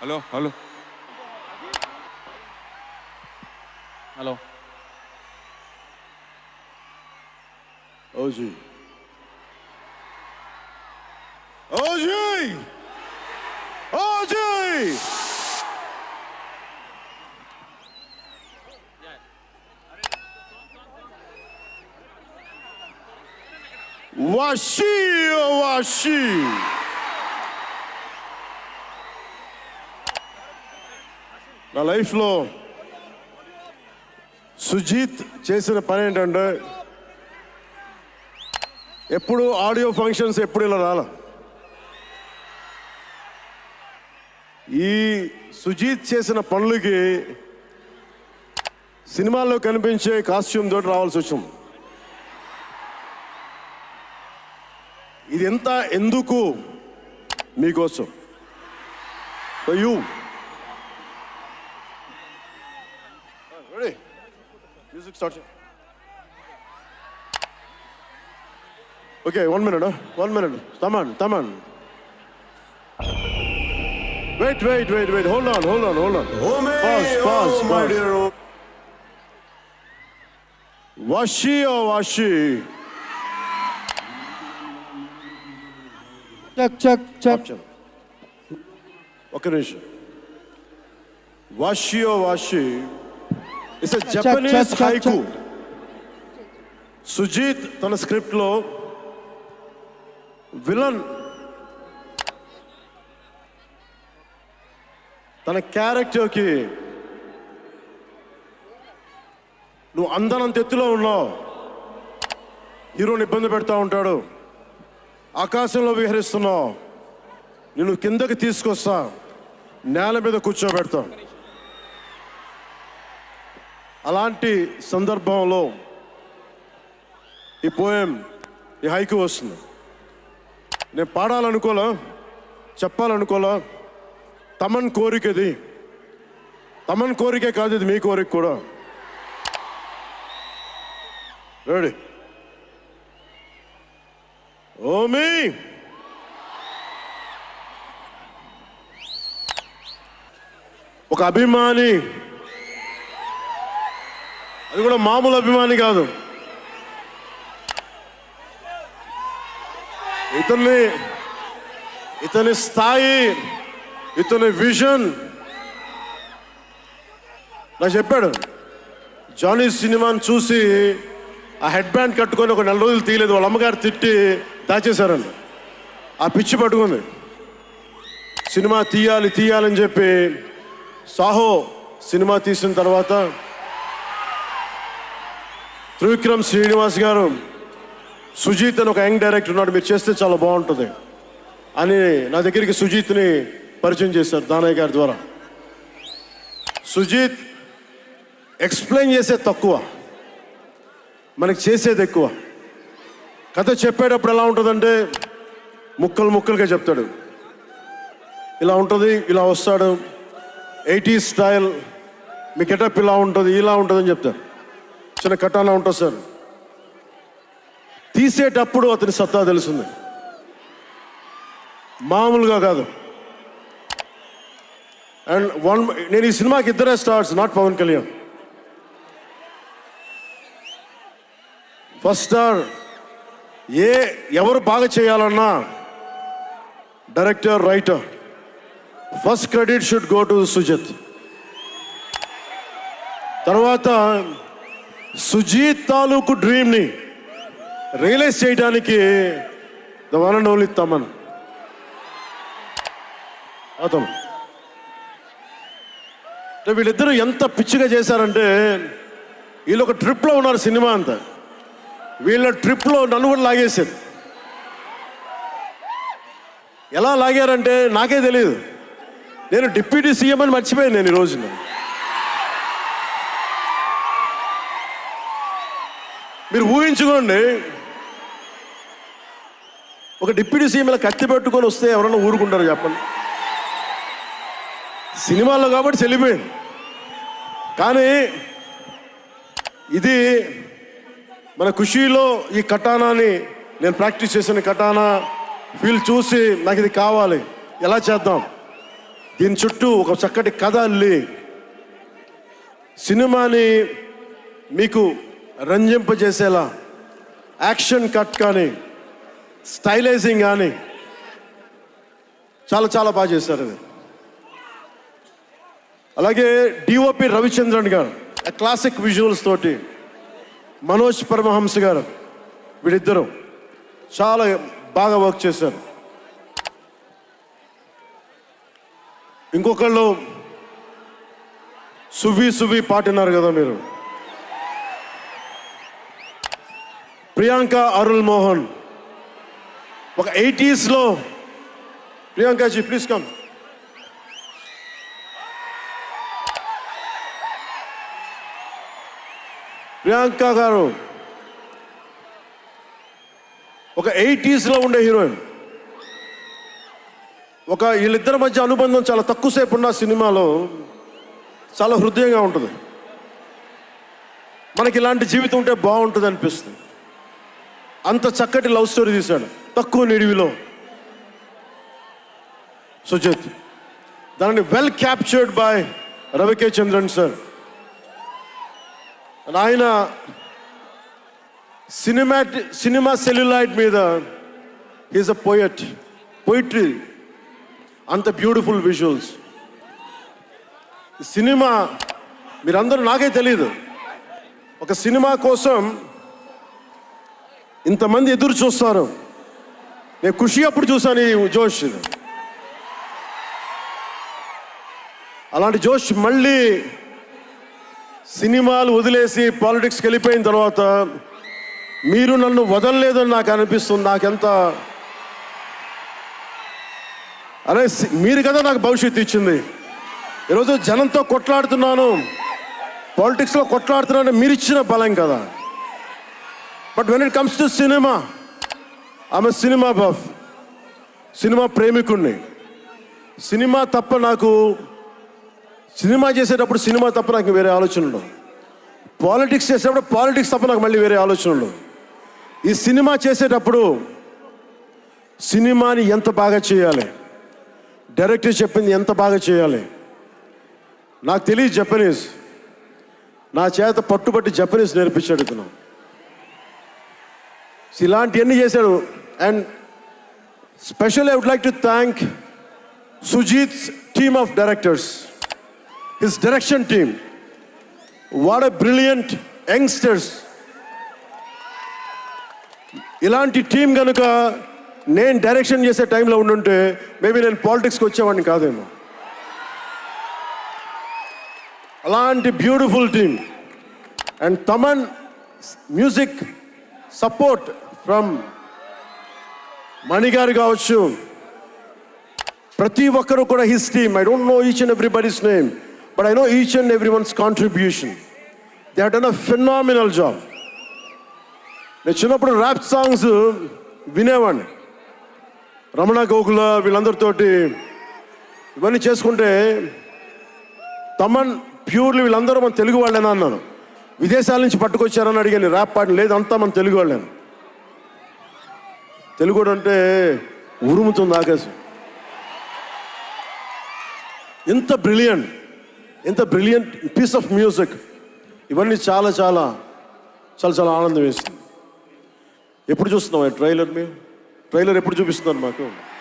Hello hello hello OG OG OG వాషి వాషి నా లైఫ్లో సుజీత్ చేసిన పని ఏంటంటే ఎప్పుడు ఆడియో ఫంక్షన్స్ ఎప్పుడు ఇలా రాల. ఈ సుజీత్ చేసిన పనులకి సినిమాల్లో కనిపించే కాస్ట్యూమ్ తోటి రావాల్సి వచ్చింది. ఇది ఎంత ఎందుకు మీకోసం you music start. Okay, 1 minute, 1 minute. Come on. Wait. Hold on. Pause. Washi or Washi? Check. Okay, Nish. Washi or Washi? It's a Japanese haiku. Sujit, tana script lo villain తన క్యారెక్టర్కి నువ్వు అందనంత ఎత్తులో ఉన్నావు, హీరోని ఇబ్బంది పెడతా ఉంటాడు, ఆకాశంలో విహరిస్తున్నావు, నిన్ను కిందకి తీసుకొస్తా, నేల మీద కూర్చోబెడతా. అలాంటి సందర్భంలో ఈ పోయం, ఈ హైకు వస్తుంది. నేను పాడాలనుకోలా, చెప్పాలనుకోలా. తమన్ కోరికది, తమన్ కోరికే కాదు, ఇది మీ కోరిక కూడా. రెడీ? ఓమి ఒక అభిమాని, అది కూడా మామూలు అభిమాని కాదు. ఇతని స్థాయి, ఇతని విజన్ నాకు చెప్పాడు. జానీ సినిమాని చూసి ఆ హెడ్ బ్యాండ్ కట్టుకొని ఒక 4 రోజులు తీయలేదు, వాళ్ళ అమ్మగారు తిట్టి దాచేశారండి. ఆ పిచ్చి పట్టుకుంది. సినిమా తీయాలని చెప్పి సాహో సినిమా తీసిన తర్వాత త్రివిక్రమ్ శ్రీనివాస్ గారు, సుజీత్ అని ఒక యంగ్ డైరెక్టర్ ఉన్నాడు, మీరు చేస్తే చాలా బాగుంటుంది అని నా దగ్గరికి సుజీత్ని పరిచయం చేశారు దానయ్య గారి ద్వారా. సుజీత్ ఎక్స్ప్లెయిన్ చేసేది తక్కువ, మనకి చేసేది ఎక్కువ. కథ చెప్పేటప్పుడు ఎలా ఉంటుందంటే ముక్కలుగా చెప్తాడు. ఇలా ఉంటుంది, ఇలా వస్తాడు, 80s స్టైల్, మీ గెటప్ ఇలా ఉంటుంది అని చెప్తారు. చిన్న కటానా ఉంటుంది సార్. తీసేటప్పుడు అతని సత్తా తెలుస్తుంది, మామూలుగా కాదు. అండ్ నేను ఈ సినిమాకి ఇద్దరే stars, not Pawan Kalyan. First star ఎవరు బాగా చేయాలన్నా director, writer, first credit should go to Sujith. తర్వాత సుజీత్ తాలూకు డ్రీమ్ని రియలైజ్ చేయడానికి the one and only Thaman. అతను వీళ్ళిద్దరూ ఎంత పిచ్చిగా చేశారంటే, వీళ్ళు ఒక ట్రిప్లో ఉన్నారు సినిమా అంతా. వీళ్ళ ట్రిప్లో నన్ను కూడా లాగేశారు. ఎలా లాగారంటే నాకే తెలియదు. నేను డిప్యూటీ సీఎం అని మర్చిపోయాను నేను ఈ రోజున. మీరు ఊహించుకోండి, ఒక డిప్యూటీ సీఎం ఇలా కత్తి పెట్టుకొని వస్తే ఎవరన్నా ఊరుకుంటారు చెప్పండి? సినిమాల్లో కాబట్టి చెల్లిపోయింది. కానీ ఇది మన ఖుషీలో ఈ కటానాని నేను ప్రాక్టీస్ చేసిన కటానా ఫీల్ చూసి నాకు ఇది కావాలి, ఎలా చేద్దాం, దీని చుట్టూ ఒక చక్కటి కథ అల్లి సినిమాని మీకు రంజింపజేసేలా యాక్షన్ కట్ కానీ స్టైలైజింగ్ కానీ చాలా చాలా బాగా చేశారు అది. అలాగే డిఓపి రవిచంద్రన్ గారు క్లాసిక్ విజువల్స్ తోటి, మనోజ్ పరమహంస గారు, వీళ్ళిద్దరూ చాలా బాగా వర్క్ చేశారు. ఇంకొకళ్ళు సువి పాటినారు కదా మీరు, ప్రియాంక అరుల్ మోహన్. ఒక 80s లో ప్రియాంకాజీ ప్లీజ్ కమ్. ప్రియాంక గారు ఒక 80s లో ఉండే హీరోయిన్. ఒక వీళ్ళిద్దరి మధ్య అనుబంధం చాలా తక్కువసేపు ఉన్న సినిమాలో చాలా హృదయంగా ఉంటుంది. మనకి ఇలాంటి జీవితం ఉంటే బాగుంటుంది అనిపిస్తుంది. అంత చక్కటి లవ్ స్టోరీ తీశాడు తక్కువ నిడివిలో సుజిత్. దానిని well captured by రవికే Chandran sir. ఆయన సినిమా సెల్యులాయిడ్ మీద ఈజ్ అ పోయిట్రీ, అంత బ్యూటిఫుల్ విజువల్స్. సినిమా మీరందరూ, నాకే తెలియదు, ఒక సినిమా కోసం ఇంతమంది ఎదురు చూస్తారు. నేను ఖుషి అప్పుడు చూసాను ఈ జోష్. అలాంటి జోష్ మళ్ళీ సినిమాలు వదిలేసి పాలిటిక్స్కి వెళ్ళిపోయిన తర్వాత మీరు నన్ను వదలలేదని నాకు అనిపిస్తుంది. నాకెంత అరే మీరు కదా నాకు భవిష్యత్తు ఇచ్చింది. ఈరోజు జనంతో కొట్లాడుతున్నాను, పాలిటిక్స్లో కొట్లాడుతున్నాను, మీరు ఇచ్చిన బలం కదా. But when it comes to cinema, ఆమె సినిమా బఫ్, సినిమా ప్రేమికుణ్ణి. సినిమా తప్ప నాకు, సినిమా చేసేటప్పుడు సినిమా తప్ప నాకు వేరే ఆలోచన ఉండవు. పాలిటిక్స్ చేసేటప్పుడు పాలిటిక్స్ తప్ప నాకు మళ్ళీ వేరే ఆలోచన ఉండవు. ఈ సినిమా చేసేటప్పుడు సినిమాని ఎంత బాగా చేయాలి, డైరెక్టర్ చెప్పింది ఎంత బాగా చేయాలి. నాకు తెలియదు జపనీస్, నా చేత పట్టుబట్టి జపనీస్ నేర్పించాడు ఇతను. ఇలాంటివన్నీ చేశాడు. And specially I would like to thank Sujeeth's team of directors, his direction team. What a brilliant youngsters. ఇలాంటి టీం కనుక నేను డైరెక్షన్ చేసే టైంలో ఉండుంటే మేబీ నేను పాలిటిక్స్కి వచ్చేవాడిని కాదేమో. అలాంటి beautiful team. And Thaman music support from మణిగారు కావచ్చు, ప్రతి ఒక్కరు కూడా his team. I don't know each and everybody's name, but I know each and every one's contribution. They have done a phenomenal job. నేను చిన్నప్పుడు ర్యాప్ సాంగ్స్ వినేవాడిని, రమణ గోకుల వీళ్ళందరితోటి ఇవన్నీ చేసుకుంటే. తమన్ ప్యూర్లీ వీళ్ళందరూ మన తెలుగు వాళ్ళేనా అన్నాను. విదేశాల నుంచి పట్టుకొచ్చారని అడిగాను. ర్యాప్ పాటలు లేదు, అంతా మన తెలుగు వాళ్ళేను. తెలుగు అంటే ఉరుముతుంది ఆకాశం. ఎంత బ్రిలియంట్ పీస్ ఆఫ్ మ్యూజిక్. ఇవన్నీ చాలా చాలా చాలా చాలా ఆనందం వేస్తుంది. ఎప్పుడు చూస్తున్నాం ట్రైలర్? ట్రైలర్ ఎప్పుడు చూపిస్తున్నారు మాకు?